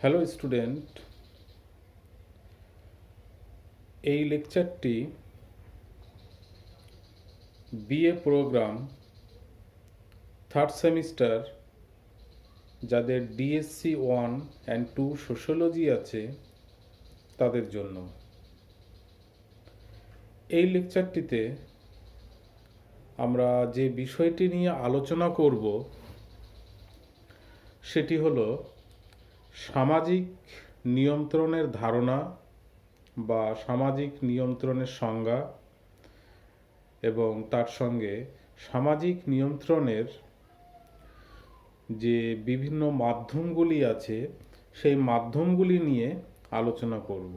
Hello student, এই লেকচারটি BA programme third semester যাদের ডিএসসি 1 অ্যান্ড 2 সোশ্যোলজি আছে তাদের জন্য। এই লেকচারটিতে আমরা যে বিষয়টি নিয়ে আলোচনা করব সেটি হলো সামাজিক নিয়ন্ত্রণের ধারণা বা সামাজিক নিয়ন্ত্রণের সংজ্ঞা এবং তার সঙ্গে সামাজিক নিয়ন্ত্রণের যে বিভিন্ন মাধ্যমগুলি আছে সেই মাধ্যমগুলি নিয়ে আলোচনা করব।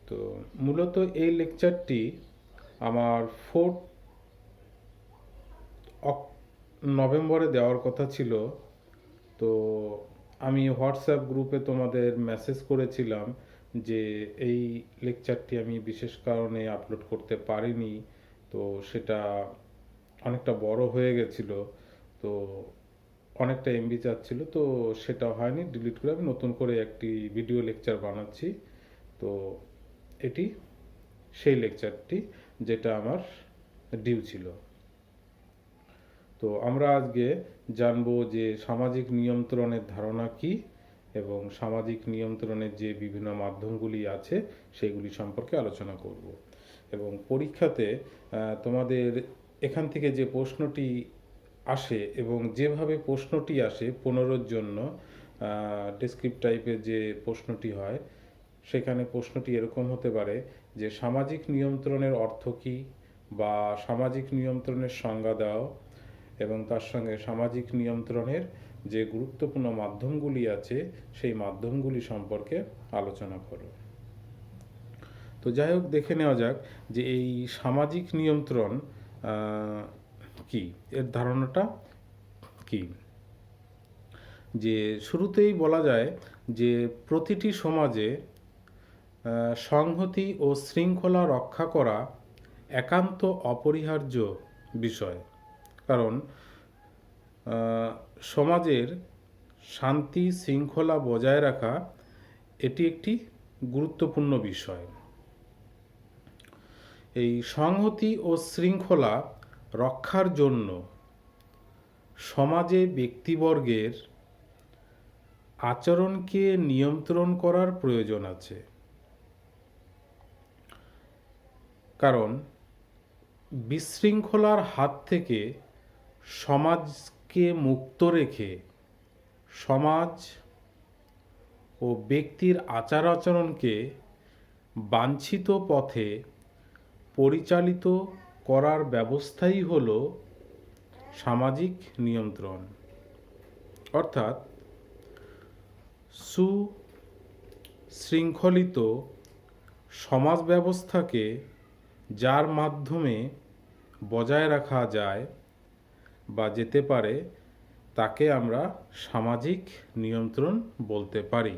তো মূলত এই লেকচারটি আমার 4 নভেম্বরে দেওয়ার কথা ছিল। তো আমি হোয়াটসঅ্যাপ গ্রুপে তোমাদের মেসেজ করেছিলাম যে এই লেকচারটি আমি বিশেষ কারণে আপলোড করতে পারিনি, তো সেটা অনেকটা বড় হয়ে গেছিল, তো অনেকটা এমবি চাচ্ছিল, তো সেটা হয়নি, ডিলিট করে আমি নতুন করে একটি ভিডিও লেকচার বানাচ্ছি। তো এটি সেই লেকচারটি যেটা আমার ডিউ ছিল। তো আমরা আজকে জানবো যে সামাজিক নিয়ন্ত্রণের ধারণা কি এবং সামাজিক নিয়ন্ত্রণের যে বিভিন্ন মাধ্যমগুলি আছে সেগুলি সম্পর্কে আলোচনা করব। এবং পরীক্ষাতে তোমাদের এখান থেকে যে প্রশ্নটি আসে এবং যেভাবে প্রশ্নটি আসে 15-র জন্য ডেসক্রিপ্ট টাইপের যে প্রশ্নটি হয়, সেখানে প্রশ্নটি এরকম হতে পারে যে সামাজিক নিয়ন্ত্রণের অর্থ কী, বা সামাজিক নিয়ন্ত্রণের সংজ্ঞা দাও এবং তার সঙ্গে সামাজিক নিয়ন্ত্রণের যে গুরুত্বপূর্ণ মাধ্যমগুলি আছে সেই মাধ্যমগুলি সম্পর্কে আলোচনা করো। তো যাই হোক, দেখে নেওয়া যাক যে এই সামাজিক নিয়ন্ত্রণ কি, এর ধারণাটা কি। যে শুরুতেই বলা যায় যে প্রতিটি সমাজে সংহতি ও শৃঙ্খলা রক্ষা করা একান্ত অপরিহার্য বিষয়। কারণ সমাজের শান্তি শৃঙ্খলা বজায় রাখা এটি একটি গুরুত্বপূর্ণ বিষয়। এই সংহতি ও শৃঙ্খলা রক্ষার জন্য সমাজে ব্যক্তিবর্গের আচরণকে নিয়ন্ত্রণ করার প্রয়োজন আছে। কারণ বিশৃঙ্খলার হাত থেকে সমাজকে মুক্ত রেখে সমাজ ও ব্যক্তির আচার আচরণকে বাঞ্ছিত পথে পরিচালিত করার ব্যবস্থাই হল সামাজিক নিয়ন্ত্রণ। অর্থাৎ সুশৃঙ্খলিত সমাজ ব্যবস্থাকে যার মাধ্যমে বজায় রাখা যায় বা যেতে পারে তাকে আমরা সামাজিক নিয়ন্ত্রণ বলতে পারি।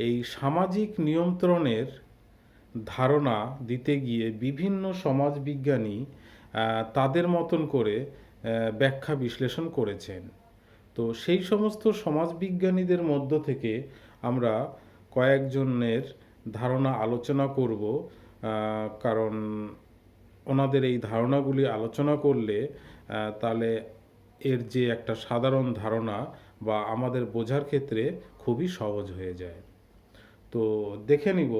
এই সামাজিক নিয়ন্ত্রণের ধারণা দিতে গিয়ে বিভিন্ন সমাজবিজ্ঞানী তাদের মতন করে ব্যাখ্যা বিশ্লেষণ করেছেন। তো সেই সমস্ত সমাজবিজ্ঞানীদের মধ্য থেকে আমরা কয়েকজনের ধারণা আলোচনা করব, কারণ ওনাদের এই ধারণাগুলি আলোচনা করলে তাহলে এর যে একটা সাধারণ ধারণা বা আমাদের বোঝার ক্ষেত্রে খুবই সহজ হয়ে যায়। তো দেখে নিব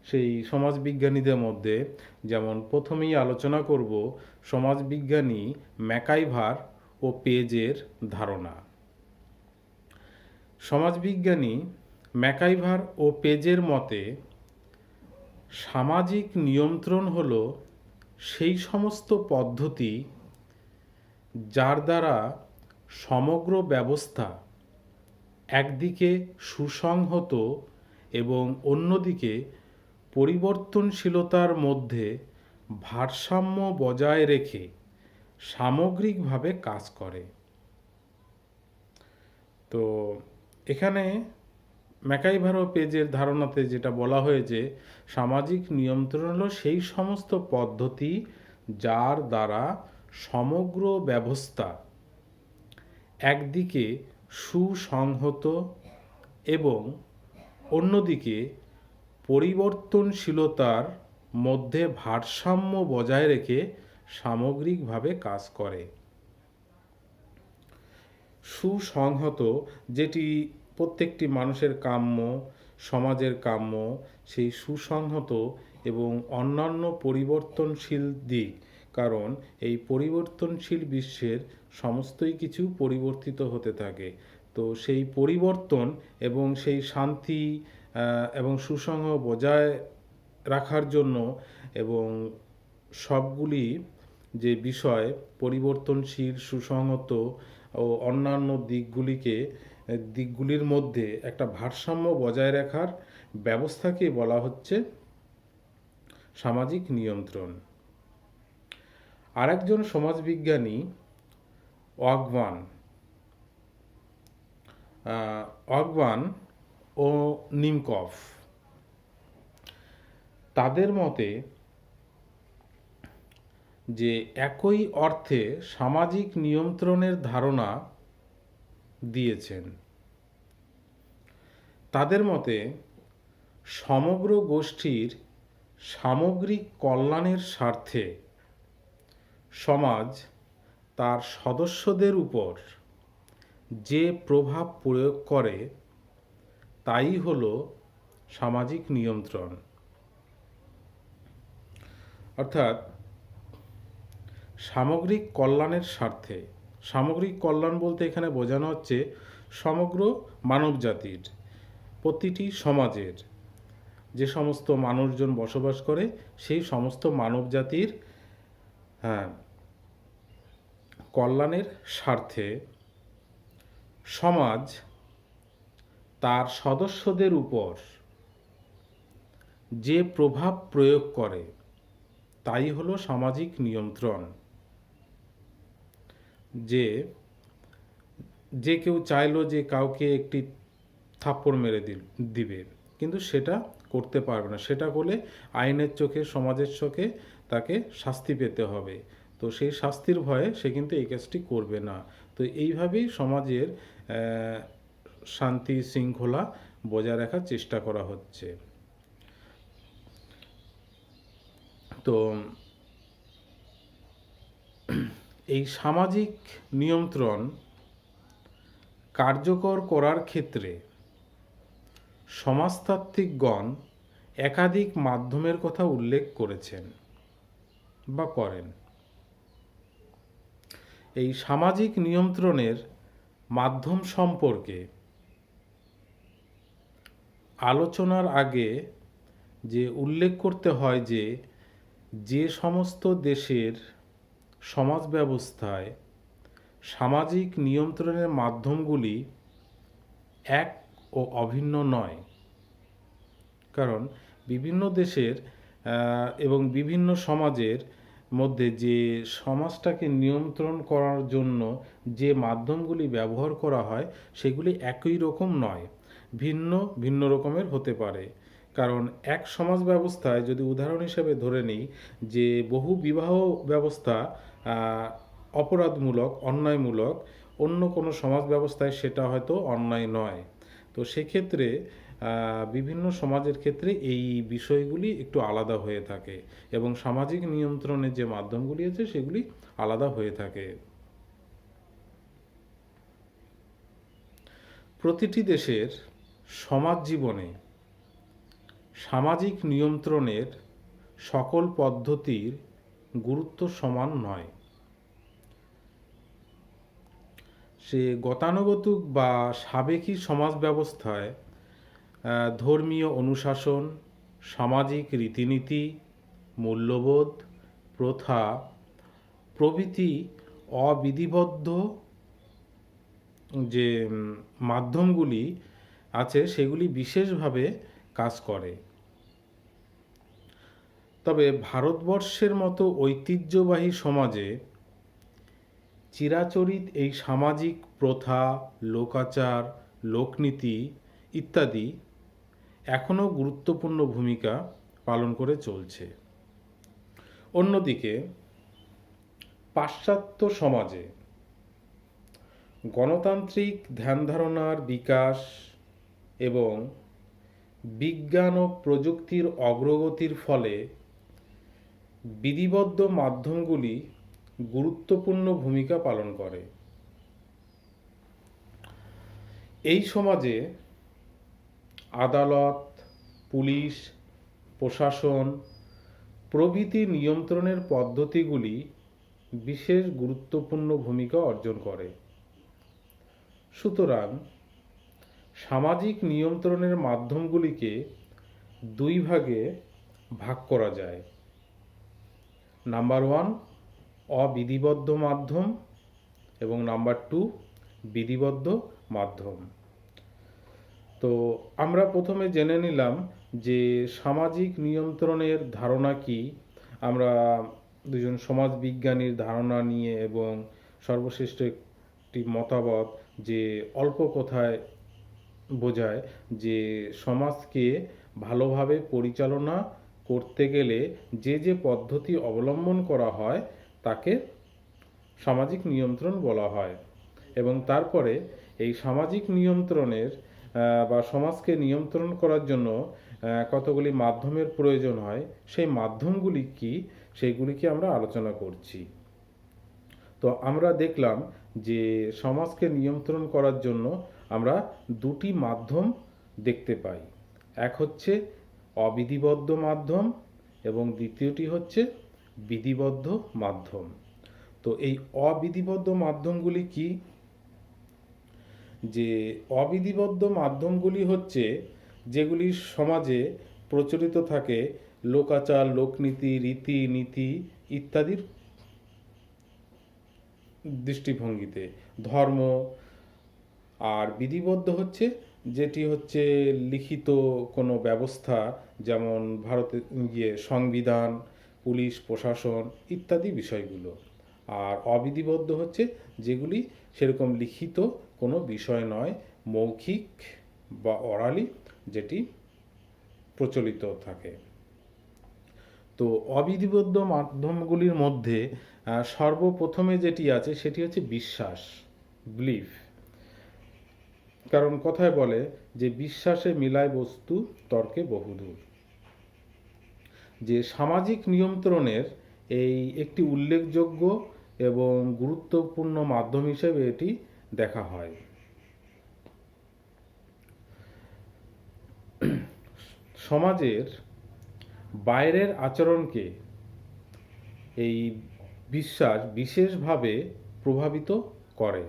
সেই সমাজবিজ্ঞানীদের মধ্যে। যেমন প্রথমেই আলোচনা করব সমাজবিজ্ঞানী ম্যাকাইভার ও পেজের ধারণা। সমাজবিজ্ঞানী ম্যাকাইভার ও পেজের মতে সামাজিক নিয়ন্ত্রণ হল সেই সমস্ত পদ্ধতি যার দ্বারা সমগ্র ব্যবস্থা একদিকে সুসংহত এবং অন্যদিকে পরিবর্তনশীলতার মধ্যে ভারসাম্য বজায় রেখে সামগ্রিকভাবে কাজ করে। তো এখানে ম্যাকাইভার ও পেজের ধারণাতে যেটা বলা হয়েছে, সামাজিক নিয়ন্ত্রণ হলো সেই সমস্ত পদ্ধতি যার দ্বারা সমগ্র ব্যবস্থা একদিকে সুসংহত এবং অন্যদিকে পরিবর্তনশীলতার মধ্যে ভারসাম্য বজায় রেখে সামগ্রিকভাবে কাজ করে। সুসংহত, যেটি প্রত্যেকটি মানুষের কাম্য, সমাজের কাম্য, সেই সুসংহত এবং অন্যান্য পরিবর্তনশীল দিক, কারণ এই পরিবর্তনশীল বিশ্বের সমস্তই কিছু পরিবর্তিত হতে থাকে। তো সেই পরিবর্তন এবং সেই শান্তি এবং সুসংহত বজায় রাখার জন্য এবং সবগুলি যে বিষয় পরিবর্তনশীল, সুসংহত ও অন্যান্য দিকগুলির মধ্যে একটা ভারসাম্য বজায় রাখার ব্যবস্থাকে বলা হচ্ছে সামাজিক নিয়ন্ত্রণ। আরেকজন সমাজবিজ্ঞানী অগবান ও নিমকফ, তাদের মতে যে একই অর্থে সামাজিক নিয়ন্ত্রণের ধারণা দিয়েছেন। তাদের মতে সমগ্র গোষ্ঠীর সামগ্রিক কল্যাণের স্বার্থে সমাজ তার সদস্যদের উপর যে প্রভাব প্রয়োগ করে তাই হলো সামাজিক নিয়ন্ত্রণ। অর্থাৎ সামগ্রিক কল্যাণের স্বার্থে, সামগ্রিক কল্যাণ বলতে এখানে বোঝানো হচ্ছে সমগ্র মানব জাতির, প্রতিটি সমাজের যে সমস্ত মানুষজন বসবাস করে সেই সমস্ত মানব জাতির কল্যাণের স্বার্থে সমাজ তার সদস্যদের উপর যে প্রভাব প্রয়োগ করে তাই হলো সামাজিক নিয়ন্ত্রণ। যে কেউ চাইলো যে কাউকে একটি থাপ্পড় মেরে দিবে, কিন্তু সেটা করতে পারবে না, সেটা করলে আইনের চোখে, সমাজের চোখে তাকে শাস্তি পেতে হবে। তো সেই শাস্তির ভয়ে সে কিন্তু এই কাজটি করবে না। তো এইভাবেই সমাজের শান্তি শৃঙ্খলা বজায় রাখার চেষ্টা করা হচ্ছে। তো এই সামাজিক নিয়ন্ত্রণ কার্যকর করার ক্ষেত্রে সমাজতাত্ত্বিকগণ একাধিক মাধ্যমের কথা উল্লেখ করেছেন বা করেন। এই সামাজিক নিয়ন্ত্রণের মাধ্যম সম্পর্কে আলোচনার আগে যে উল্লেখ করতে হয় যে সমস্ত দেশের সমাজ ব্যবস্থায় সামাজিক নিয়ন্ত্রণের মাধ্যমগুলি এক ও অভিন্ন নয়, কারণ বিভিন্ন দেশের এবং বিভিন্ন সমাজের মধ্যে যে সমাজটাকে নিয়ন্ত্রণ করার জন্য যে মাধ্যমগুলি ব্যবহার করা হয় সেগুলি একই রকম নয়, ভিন্ন ভিন্ন রকমের হতে পারে। কারণ এক সমাজ ব্যবস্থায় যদি উদাহরণ হিসেবে ধরে নিই যে বহু বিবাহ ব্যবস্থা অপরাধমূলক, অন্যায়মূলক, অন্য কোনো সমাজ ব্যবস্থায় সেটা হয়তো অন্যায় নয়। তো সেক্ষেত্রে বিভিন্ন সমাজের ক্ষেত্রে এই বিষয়গুলি একটু আলাদা হয়ে থাকে এবং সামাজিক নিয়ন্ত্রণের যে মাধ্যমগুলি আছে সেগুলি আলাদা হয়ে থাকে। প্রতিটি দেশের সমাজ জীবনে সামাজিক নিয়ন্ত্রণের সকল পদ্ধতির গুরুত্ব সমান নয়। সে গতানুগতিক বা সাবেকি সমাজ ব্যবস্থায় ধর্মীয় অনুশাসন, সামাজিক রীতিনীতি, মূল্যবোধ, প্রথা প্রভৃতি অবিধিবদ্ধ যে মাধ্যমগুলি আছে সেগুলি বিশেষভাবে কাজ করে। তবে ভারতবর্ষের মতো ঐতিহ্যবাহী সমাজে চিরাচরিত এই সামাজিক প্রথা, লোকাচার, লোকনীতি ইত্যাদি এখনও গুরুত্বপূর্ণ ভূমিকা পালন করে চলছে। অন্যদিকে পাশ্চাত্য সমাজে গণতান্ত্রিক ধ্যান ধারণার বিকাশ এবং বিজ্ঞান ও প্রযুক্তির অগ্রগতির ফলে বিধিবদ্ধ মাধ্যমগুলি গুরুত্বপূর্ণ ভূমিকা পালন করে। এই সমাজে আদালত, পুলিশ, প্রশাসন প্রভৃতি নিয়ন্ত্রণের পদ্ধতিগুলি বিশেষ গুরুত্বপূর্ণ ভূমিকা অর্জন করে। সুতরাং সামাজিক নিয়ন্ত্রণের মাধ্যমগুলিকে দুই ভাগে ভাগ করা যায়। নাম্বার 1 অবিধিবদ্ধ মাধ্যম এবং নাম্বার 2 বিধিবদ্ধ মাধ্যম। তো আমরা প্রথমে জেনে নিলাম যে সামাজিক নিয়ন্ত্রণের ধারণা কি। আমরা দুজন সমাজ বিজ্ঞানীর ধারণা নিয়ে এবং সর্বশ্রেষ্ঠ একটি মতামত যে অল্প কথায় বোঝায় যে সমাজকে ভালোভাবে পরিচালনা করতে গেলে যে যে পদ্ধতি অবলম্বন করা হয় তাকে সামাজিক নিয়ন্ত্রণ বলা হয়। এবং তারপরে এই সামাজিক নিয়ন্ত্রণের বা সমাজকে নিয়ন্ত্রণ করার জন্য কতগুলি মাধ্যমের প্রয়োজন হয়, সেই মাধ্যমগুলি কি সেইগুলিকে আমরা আলোচনা করছি। তো আমরা দেখলাম যে সমাজকে নিয়ন্ত্রণ করার জন্য আমরা দুটি মাধ্যম দেখতে পাই। এক হচ্ছে অবিধিবদ্ধ মাধ্যম এবং দ্বিতীয়টি হচ্ছে বিধিবদ্ধ মাধ্যম। তো এই অবিধিবদ্ধ মাধ্যমগুলি কি? যে অবিধিবদ্ধ মাধ্যমগুলি হচ্ছে যেগুলি সমাজে প্রচলিত থাকে লোকাচার, লোকনীতি, রীতিনীতি ইত্যাদির দৃষ্টিভঙ্গিতে, ধর্ম। আর বিধিবদ্ধ হচ্ছে যেটি হচ্ছে লিখিত কোনো ব্যবস্থা, যেমন ভারতের সংবিধান, পুলিশ, প্রশাসন ইত্যাদি বিষয়গুলো। আর অবিধিবদ্ধ হচ্ছে যেগুলি সেরকম লিখিত কোনো বিষয় নয়, মৌখিক বা অরালি যেটি প্রচলিত থাকে। তো অবিধিবদ্ধ মাধ্যমগুলির মধ্যে সর্বপ্রথমে যেটি আছে সেটি হচ্ছে বিশ্বাস, বিলিফ। কারণ কথায় বলে যে বিশ্বাসে মিলায় বস্তু, তর্কে বহুদূর। যে সামাজিক নিয়ন্ত্রণের এই একটি উল্লেখযোগ্য এবং গুরুত্বপূর্ণ মাধ্যম হিসেবে এটি দেখা হয়। সমাজের বাইরের আচরণকে এই বিশ্বাস বিশেষভাবে প্রভাবিত করে।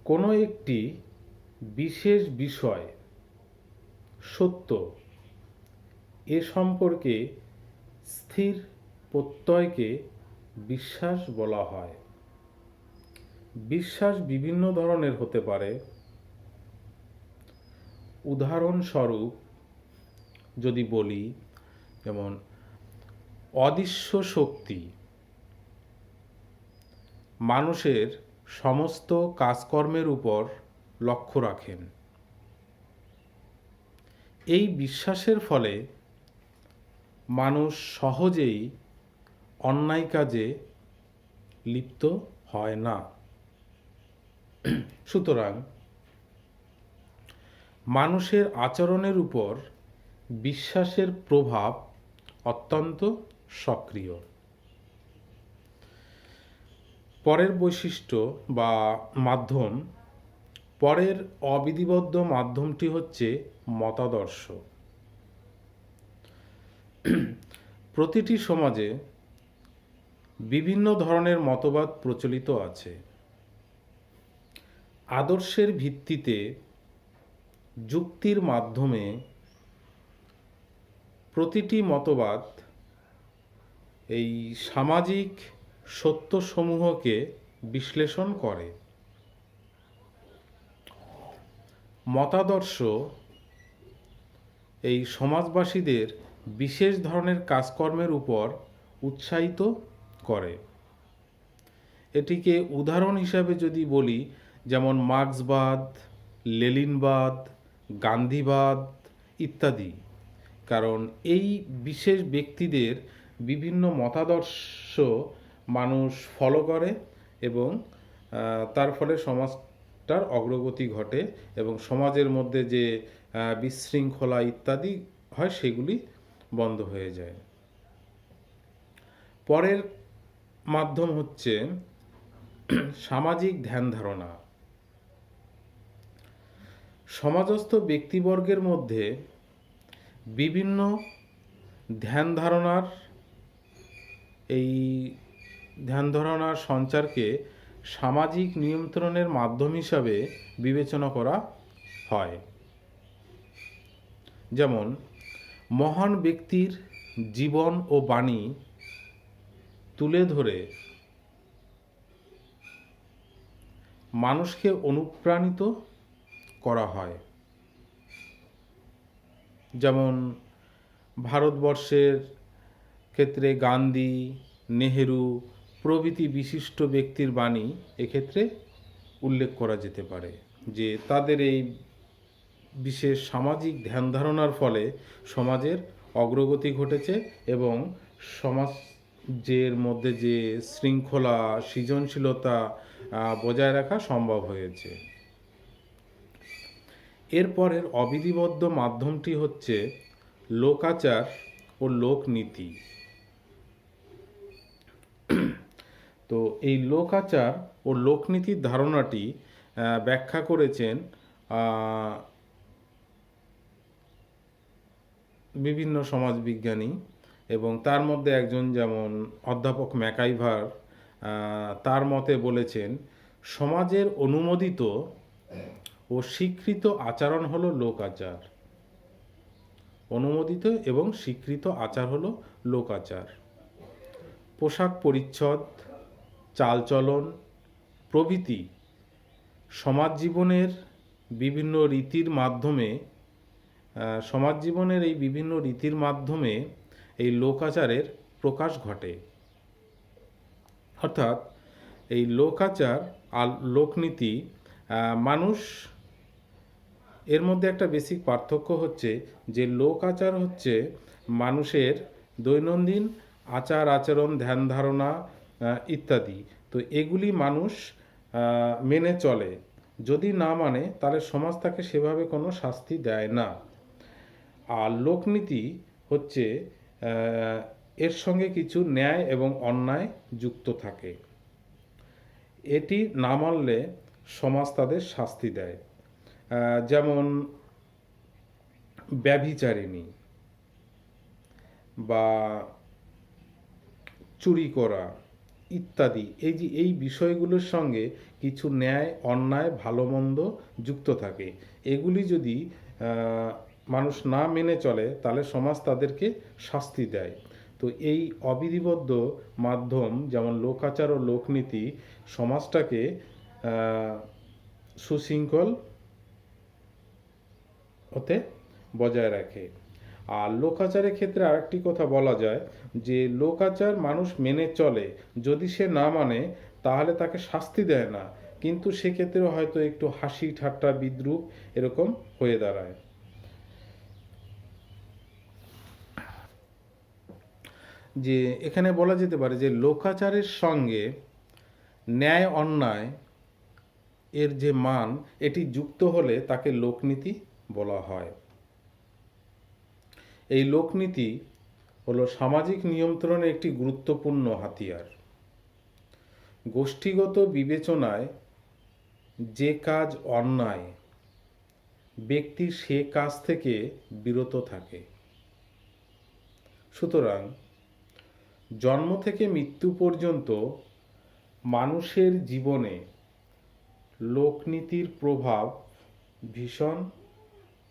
কোনো একটি বিশেষ বিষয় সত্য এ সম্পর্কে স্থির প্রত্যয়কে বিশ্বাস বলা হয়। বিশ্বাস বিভিন্ন ধরনের হতে পারে। উদাহরণস্বরূপ যদি বলি, যেমন অদৃশ্য শক্তি মানুষের সমস্ত কাজকর্মের উপর লক্ষ্য রাখেন। এই বিশ্বাসের ফলে মানুষ সহজেই অন্যায় কাজে লিপ্ত হয় না। সুতরাং মানুষের আচরণের উপর বিশ্বাসের প্রভাব অত্যন্ত সক্রিয়। পরের বৈশিষ্ট্য বা মাধ্যম, পরের অবিধিবদ্ধ মাধ্যমটি হচ্ছে মতাদর্শ। প্রতিটি সমাজে বিভিন্ন ধরনের মতবাদ প্রচলিত আছে। আদর্শের ভিত্তিতে যুক্তির মাধ্যমে প্রতিটি মতবাদ এই সামাজিক সত্যসমূহকে বিশ্লেষণ করে। মতাদর্শ এই সমাজবাসীদের বিশেষ ধরনের কাজকর্মের উপর উৎসাহিত করে। এটিকে উদাহরণ হিসাবে যদি বলি, যেমন মার্ক্সবাদ, লেনিনবাদ, গান্ধীবাদ ইত্যাদি। কারণ এই বিশেষ ব্যক্তিদের বিভিন্ন মতাদর্শ মানুষ ফলো করে এবং তার ফলে সমাজটার অগ্রগতি ঘটে এবং সমাজের মধ্যে যে বিশৃঙ্খলা ইত্যাদি হয় সেগুলি বন্ধ হয়ে যায়। পরের মাধ্যম হচ্ছে সামাজিক ধ্যান ধারণা। সমাজস্থ ব্যক্তিবর্গের মধ্যে বিভিন্ন ধ্যান ধারণার সঞ্চারকে সামাজিক নিয়ন্ত্রণের মাধ্যম হিসাবে বিবেচনা করা হয়। যেমন মহান ব্যক্তির জীবন ও বাণী তুলে ধরে মানুষকে অনুপ্রাণিত করা হয়। যেমন ভারতবর্ষের ক্ষেত্রে গান্ধী, নেহেরু প্রভৃতি বিশিষ্ট ব্যক্তির বাণী এক্ষেত্রে উল্লেখ করা যেতে পারে, যে তাদের এই বিশেষ সামাজিক ধ্যান ধারণার ফলে সমাজের অগ্রগতি ঘটেছে এবং সমাজের মধ্যে যে শৃঙ্খলা, সৃজনশীলতা বজায় রাখা সম্ভব হয়েছে। এরপরের অবিধিবদ্ধ মাধ্যমটি হচ্ছে লোকাচার ও লোকনীতি। তো এই লোকাচার ও লোকনীতির ধারণাটি ব্যাখ্যা করেছেন বিভিন্ন সমাজবিজ্ঞানী, এবং তার মধ্যে একজন যেমন অধ্যাপক ম্যাকাইভার তার মতে বলেছেন, সমাজের অনুমোদিত ও স্বীকৃত আচরণ হলো লোকাচার। অনুমোদিত এবং স্বীকৃত আচার হলো লোকাচার। পোশাক পরিচ্ছদ, চালচলন প্রভৃতি সমাজ জীবনের বিভিন্ন রীতির মাধ্যমে এই লোকাচারের প্রকাশ ঘটে। অর্থাৎ এই লোকাচার আর লোকনীতি মানুষ এর মধ্যে একটা বেসিক পার্থক্য হচ্ছে যে লোকাচার হচ্ছে মানুষের দৈনন্দিন আচার আচরণ, ধ্যান ধারণা ইত্যাদি। তো এগুলি মানুষ মেনে চলে, যদি না মানে তাহলে সমাজ তাকে সেভাবে কোনো শাস্তি দেয় না। আর লোকনীতি হচ্ছে এর সঙ্গে কিছু ন্যায় এবং অন্যায় যুক্ত থাকে, এটি না মানলে সমাজ তাদের শাস্তি দেয়। যেমন ব্যভিচারিণী বা চুরি করা ইত্যাদি, এই বিষয়গুলোর সঙ্গে কিছু ন্যায়, অন্যায়, ভালো মন্দ যুক্ত থাকে। এগুলি যদি মানুষ না মেনে চলে তাহলে সমাজ তাদেরকে শাস্তি দেয়। তো এই অবিধিবদ্ধ মাধ্যম যেমন লোকাচার ও লোকনীতি সমাজটাকে সুশৃঙ্খল হতে বজায় রাখে। আর লোকাচারের ক্ষেত্রে আরেকটি কথা বলা যায় যে লোকাচার মানুষ মেনে চলে, যদি সে না মানে তাহলে তাকে শাস্তি দেয় না, কিন্তু সেক্ষেত্রে হয়তো একটু হাসি ঠাট্টা বিদ্রূপ এরকম হয়ে দাঁড়ায়। যে এখানে বলা যেতে পারে যে লোকাচারের সঙ্গে ন্যায় অন্যায় এর যে মান, এটি যুক্ত হলে তাকে লোকনীতি বলা হয়। এই লোকনীতি হলো সামাজিক নিয়ন্ত্রণের একটি গুরুত্বপূর্ণ হাতিয়ার। গোষ্ঠীগত বিবেচনায় যে কাজ অন্যায়, ব্যক্তি সে কাজ থেকে বিরত থাকে। সুতরাং জন্ম থেকে মৃত্যু পর্যন্ত মানুষের জীবনে লোকনীতির প্রভাব ভীষণ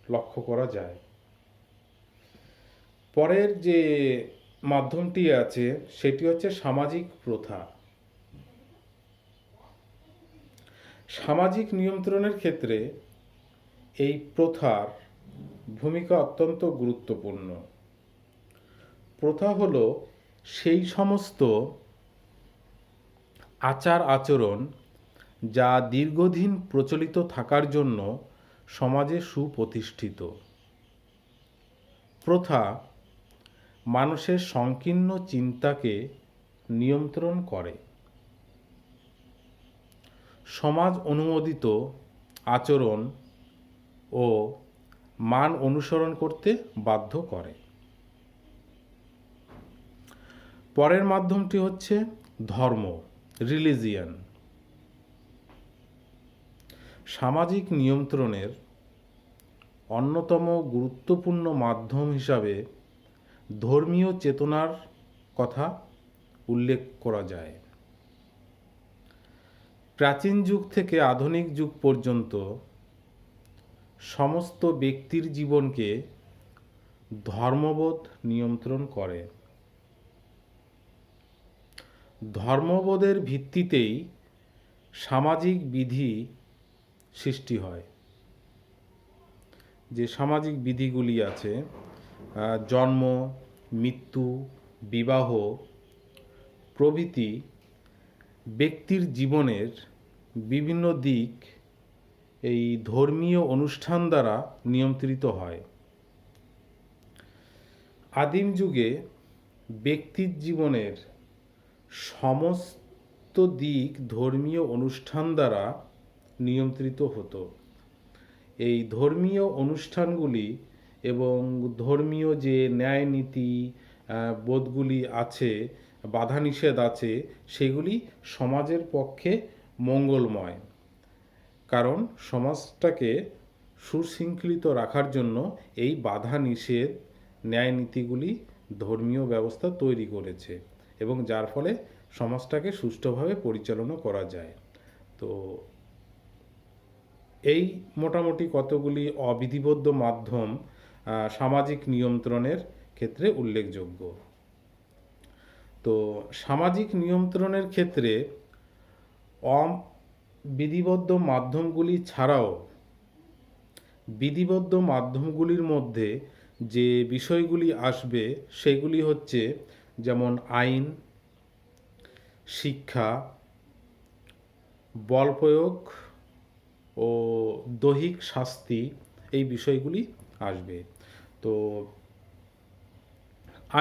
লক্ষ্য করা যায়। পরের যে মাধ্যমটি আছে সেটি হচ্ছে সামাজিক প্রথা। সামাজিক নিয়ন্ত্রণের ক্ষেত্রে এই প্রথার ভূমিকা অত্যন্ত গুরুত্বপূর্ণ। প্রথা হলো সেই সমস্ত আচার আচরণ যা দীর্ঘদিন প্রচলিত থাকার জন্য সমাজে সুপ্রতিষ্ঠিত। প্রথা মানুষের সংকীর্ণ চিন্তাকে নিয়ন্ত্রণ করে। সমাজ অনুমোদিত আচরণ ও মান অনুসরণ করতে বাধ্য করে। পরের মাধ্যমটি হচ্ছে ধর্ম, রিলিজিয়ান। সামাজিক নিয়ন্ত্রণের অন্যতম গুরুত্বপূর্ণ মাধ্যম হিসাবে ধর্মীয় চেতনার কথা উল্লেখ করা যায়। প্রাচীন যুগ থেকে আধুনিক যুগ পর্যন্ত সমস্ত ব্যক্তির জীবনকে ধর্মবোধ নিয়ন্ত্রণ করে। ধর্মবোধের ভিত্তিতেই সামাজিক বিধি সৃষ্টি হয়। যে সামাজিক বিধিগুলি আছে, জন্ম, মৃত্যু, বিবাহ প্রভৃতি ব্যক্তির জীবনের বিভিন্ন দিক এই ধর্মীয় অনুষ্ঠান দ্বারা নিয়ন্ত্রিত হয়। আদিম যুগে ব্যক্তির জীবনের সমস্ত দিক ধর্মীয় অনুষ্ঠান দ্বারা নিয়ন্ত্রিত হতো। এই ধর্মীয় অনুষ্ঠানগুলি এবং ধর্মীয় যে ন্যায় নীতি বোধগুলি আছে, বাধা নিষেধ আছে, সেগুলি সমাজের পক্ষে মঙ্গলময়। কারণ সমাজটাকে সুশৃঙ্খলিত রাখার জন্য এই বাধা নিষেধ ন্যায় নীতিগুলি ধর্মীয় ব্যবস্থা তৈরি করেছে এবং যার ফলে সমাজটাকে সুষ্ঠুভাবে পরিচালনা করা যায়। তো এই মোটামুটি কতগুলি অবিধিবদ্ধ মাধ্যম সামাজিক নিয়ন্ত্রণের ক্ষেত্রে উল্লেখযোগ্য। তো সামাজিক নিয়ন্ত্রণের ক্ষেত্রে অবিধিবদ্ধ মাধ্যমগুলি ছাড়াও বিধিবদ্ধ মাধ্যমগুলির মধ্যে যে বিষয়গুলি আসবে সেগুলি হচ্ছে যেমন আইন, শিক্ষা, বল প্রয়োগ ও দৈহিক শাস্তি, এই বিষয়গুলি আসবে। তো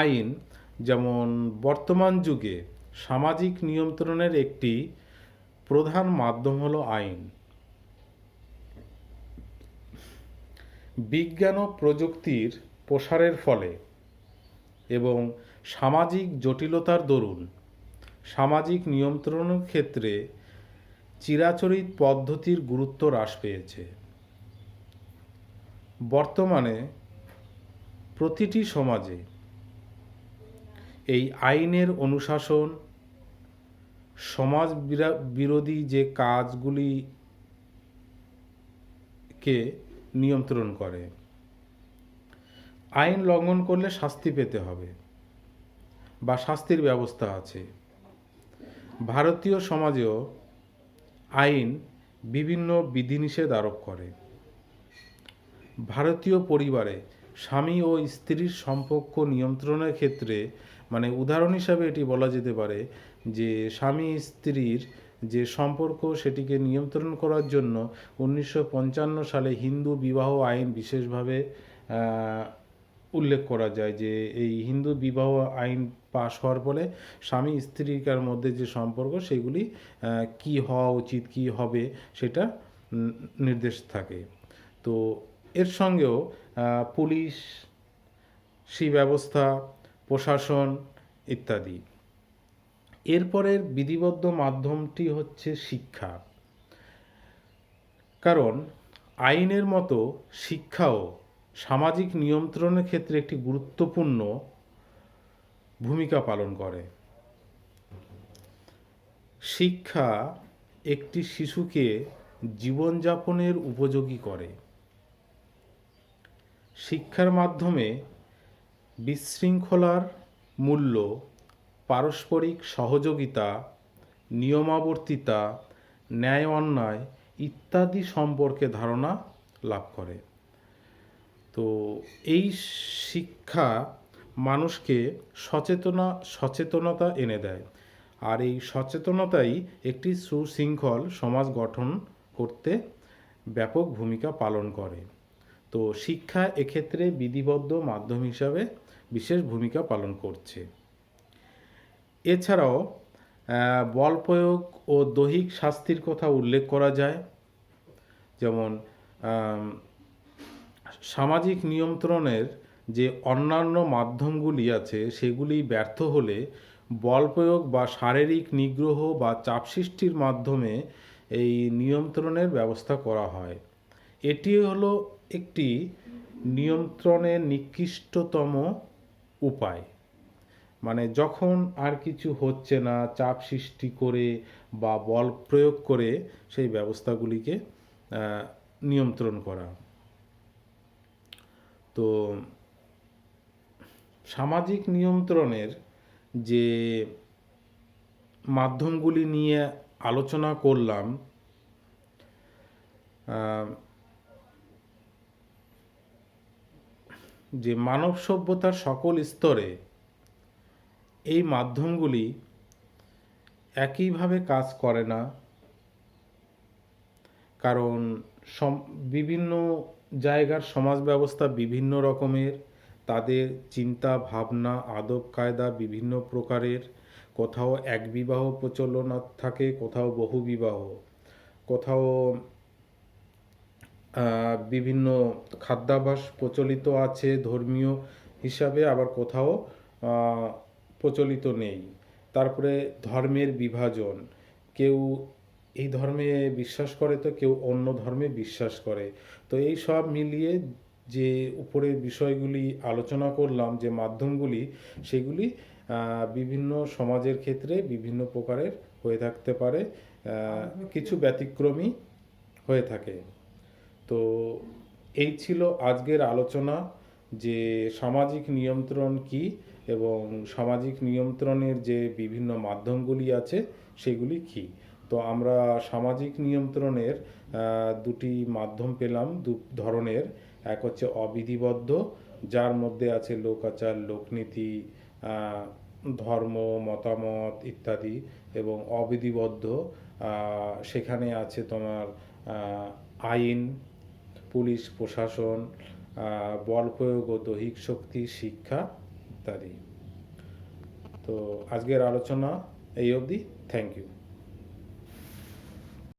আইন, যেমন বর্তমান যুগে সামাজিক নিয়ন্ত্রণের একটি প্রধান মাধ্যম হলো আইন। বিজ্ঞান ও প্রযুক্তির প্রসারের ফলে এবং সামাজিক জটিলতার দরুন সামাজিক নিয়ন্ত্রণের ক্ষেত্রে চিরাচরিত পদ্ধতির গুরুত্ব হ্রাস পেয়েছে। বর্তমানে প্রতিটি সমাজে এই আইনের অনুশাসন সমাজ বিরোধী যে কাজগুলিকে নিয়ন্ত্রণ করে। আইন লঙ্ঘন করলে শাস্তি পেতে হবে বা শাস্তির ব্যবস্থা আছে। ভারতীয় সমাজেও আইন বিভিন্ন বিধিনিষেধ আরোপ করে। ভারতীয় পরিবারে স্বামী ও স্ত্রীর সম্পর্ক নিয়ন্ত্রণের ক্ষেত্রে, মানে উদাহরণ হিসাবে এটি বলা যেতে পারে যে স্বামী স্ত্রীর যে সম্পর্ক সেটিকে নিয়ন্ত্রণ করার জন্য 1955 সালে হিন্দু বিবাহ আইন বিশেষভাবে উল্লেখ করা যায় যে এই হিন্দু বিবাহ আইন পাশ হওয়ার ফলে স্বামী স্ত্রীর মধ্যে যে সম্পর্ক সেগুলি কি হওয়া উচিত, কি হবে, সেটা নির্দেশ থাকে। তো এর সঙ্গেও পুলিশ, ব্যবস্থা, প্রশাসন ইত্যাদি। এরপরের বিধিবদ্ধ মাধ্যমটি হচ্ছে শিক্ষা। কারণ আইনের মতো শিক্ষাও সামাজিক নিয়ন্ত্রণের ক্ষেত্রে একটি গুরুত্বপূর্ণ ভূমিকা পালন করে। শিক্ষা একটি শিশুকে জীবনযাপনের উপযোগী করে। শিক্ষার মাধ্যমে বিশৃঙ্খলার মূল্য, পারস্পরিক সহযোগিতা, নিয়মাবর্তিতা, ন্যায় অন্যায় ইত্যাদি সম্পর্কে ধারণা লাভ করে। তো এই শিক্ষা মানুষকে সচেতনতা এনে দেয়, আর এই সচেতনতাই একটি সুশৃঙ্খল সমাজ গঠন করতে ব্যাপক ভূমিকা পালন করে। তো শিক্ষা এক্ষেত্রে বিধিবদ্ধ মাধ্যম হিসাবে বিশেষ ভূমিকা পালন করছে। এছাড়াও বল প্রয়োগ ও দৈহিক শাস্তির কথা উল্লেখ করা যায়। যেমন সামাজিক নিয়ন্ত্রণের যে অন্যান্য মাধ্যমগুলি আছে সেগুলি ব্যর্থ হলে বল প্রয়োগ বা শারীরিক নিগ্রহ বা চাপ সৃষ্টির মাধ্যমে এই নিয়ন্ত্রণের ব্যবস্থা করা হয়। এটি হলো একটি নিয়ন্ত্রণের নিকৃষ্টতম উপায়। মানে যখন আর কিছু হচ্ছে না, চাপ সৃষ্টি করে বা বল প্রয়োগ করে সেই ব্যবস্থাগুলিকে নিয়ন্ত্রণ করা। তো সামাজিক নিয়ন্ত্রণের যে মাধ্যমগুলি নিয়ে আলোচনা করলাম, যে মানব সভ্যতার সকল স্তরে এই মাধ্যমগুলি একইভাবে কাজ করে না। কারণ বিভিন্ন জায়গার সমাজ ব্যবস্থা বিভিন্ন রকমের, তাদের চিন্তা ভাবনা আদব কায়দা বিভিন্ন প্রকারের। কোথাও এক বিবাহ প্রচলন থাকে, কোথাও বহু বিবাহ, কোথাও বিভিন্ন খাদ্যাভ্যাস প্রচলিত আছে ধর্মীয় হিসাবে, আবার কোথাও প্রচলিত নেই। তারপরে ধর্মের বিভাজন, কেউ এই ধর্মে বিশ্বাস করে তো কেউ অন্য ধর্মে বিশ্বাস করে। তো এই সব মিলিয়ে যে উপরের বিষয়গুলি আলোচনা করলাম, যে মাধ্যমগুলি, সেগুলি বিভিন্ন সমাজের ক্ষেত্রে বিভিন্ন প্রকারের হয়ে থাকতে পারে, কিছু ব্যতিক্রমী হয়ে থাকে। তো এই ছিল আজকের আলোচনা, যে সামাজিক নিয়ন্ত্রণ কি এবং সামাজিক নিয়ন্ত্রণের যে বিভিন্ন মাধ্যমগুলি আছে সেগুলি কি। তো আমরা সামাজিক নিয়ন্ত্রণের দুটি মাধ্যম পেলাম, দু ধরনের। এক হচ্ছে অবিধিবদ্ধ, যার মধ্যে আছে লোকাচার, লোকনীতি, ধর্ম, মতামত ইত্যাদি, এবং অবিধিবদ্ধ, সেখানে আছে তোমার আইন, পুলিশ প্রশাসন, বল প্রয়োগ ও দৈহিক শক্তি, শিক্ষা ইত্যাদি। তো আজকের আলোচনা এই অবধি। Thank you.